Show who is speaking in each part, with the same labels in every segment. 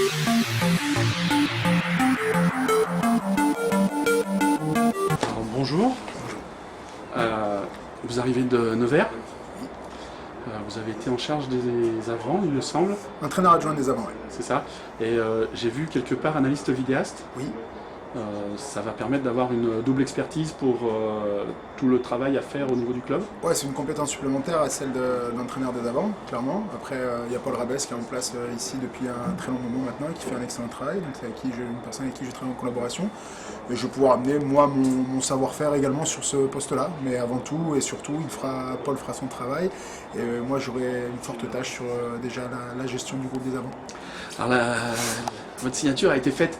Speaker 1: Alors, bonjour, vous arrivez de Nevers. Vous avez été en charge des avants, il me semble.
Speaker 2: Entraîneur adjoint des avants, oui.
Speaker 1: C'est ça. Et j'ai vu quelque part analyste vidéaste.
Speaker 2: Oui.
Speaker 1: Ça va permettre d'avoir une double expertise pour tout le travail à faire au niveau du club.
Speaker 2: Ouais, c'est une compétence supplémentaire à celle d'entraîneur des avants, clairement. Après, il y a Paul Rabès qui est en place ici depuis un très long moment maintenant et qui fait un excellent travail. Donc c'est une personne avec qui je travaille en collaboration. Et je vais pouvoir amener, moi, mon savoir-faire également sur ce poste-là. Mais avant tout et surtout, Paul fera son travail. Et moi, j'aurai une forte tâche sur déjà la gestion du groupe des avants.
Speaker 1: Alors, votre signature a été faite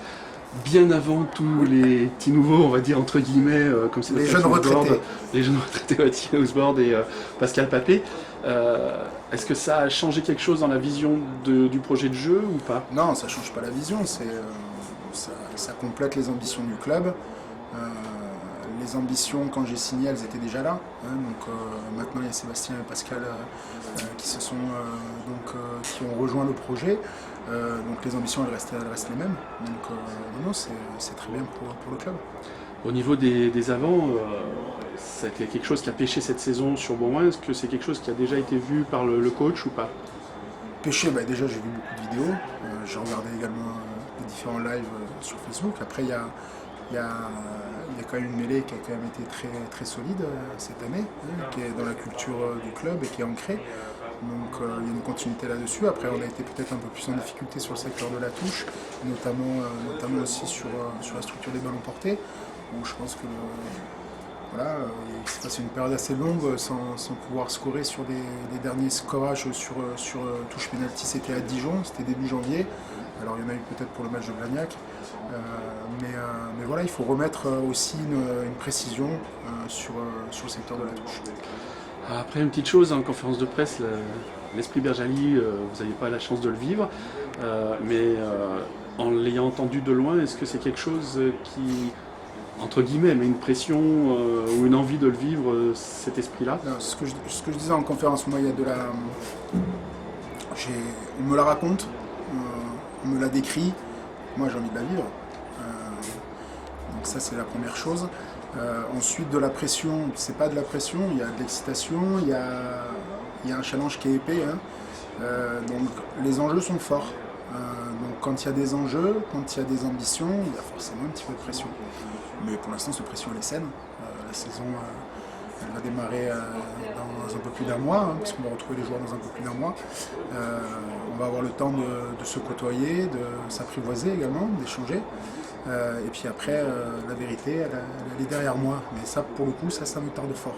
Speaker 1: bien avant tous les petits nouveaux, on va dire entre guillemets, comme c'est
Speaker 2: les jeunes retraités.
Speaker 1: Les jeunes retraités, Thierry Housbord et Pascal Papé. Est-ce que ça a changé quelque chose dans la vision du projet de jeu ou pas?
Speaker 2: Non, ça ne change pas la vision, ça complète les ambitions du club. Les ambitions, quand j'ai signé, elles étaient déjà là. Donc maintenant, il y a Sébastien et Pascal qui ont rejoint le projet. Donc les ambitions, elles restent les mêmes. Donc non, c'est très bien pour le club.
Speaker 1: Au niveau des avants, ça a été quelque chose qui a pêché cette saison sur Beaumont. Est-ce que c'est quelque chose qui a déjà été vu par le coach ou pas?
Speaker 2: Pêché, déjà j'ai vu beaucoup de vidéos. J'ai regardé également les différents lives sur Facebook. Après, il y a quand même une mêlée qui a quand même été très, très solide cette année, qui est dans la culture du club et qui est ancrée. Donc il y a une continuité là-dessus. Après, on a été peut-être un peu plus en difficulté sur le secteur de la touche, notamment aussi sur la structure des ballons portés, où je pense que il s'est passé une période assez longue sans pouvoir scorer sur les derniers scorages sur touche pénalty. C'était à Dijon, c'était début janvier. Alors il y en a eu peut-être pour le match de Blagnac. Mais voilà, il faut remettre aussi une précision sur le secteur de la touche.
Speaker 1: Après, une petite chose, en conférence de presse, l'esprit Berjali, vous n'aviez pas la chance de le vivre, mais en l'ayant entendu de loin, est-ce que c'est quelque chose qui, entre guillemets, met une pression ou une envie de le vivre, cet esprit-là?
Speaker 2: Ce que je disais en conférence, moi, il y a on me la raconte, on me la décrit, moi j'ai envie de la vivre. Donc ça, c'est la première chose. Ensuite, de la pression, c'est pas de la pression, il y a de l'excitation, il y a un challenge qui est épais. Donc les enjeux sont forts. Donc quand il y a des enjeux, quand il y a des ambitions, il y a forcément un petit peu de pression. Mais pour l'instant, cette pression elle est saine. La saison elle va démarrer dans un peu plus d'un mois, parce qu'on va retrouver les joueurs dans un peu plus d'un mois. On va avoir le temps de se côtoyer, de s'apprivoiser également, d'échanger. Et puis après, la vérité, elle est derrière moi. Mais ça, pour le coup, ça me tarde fort.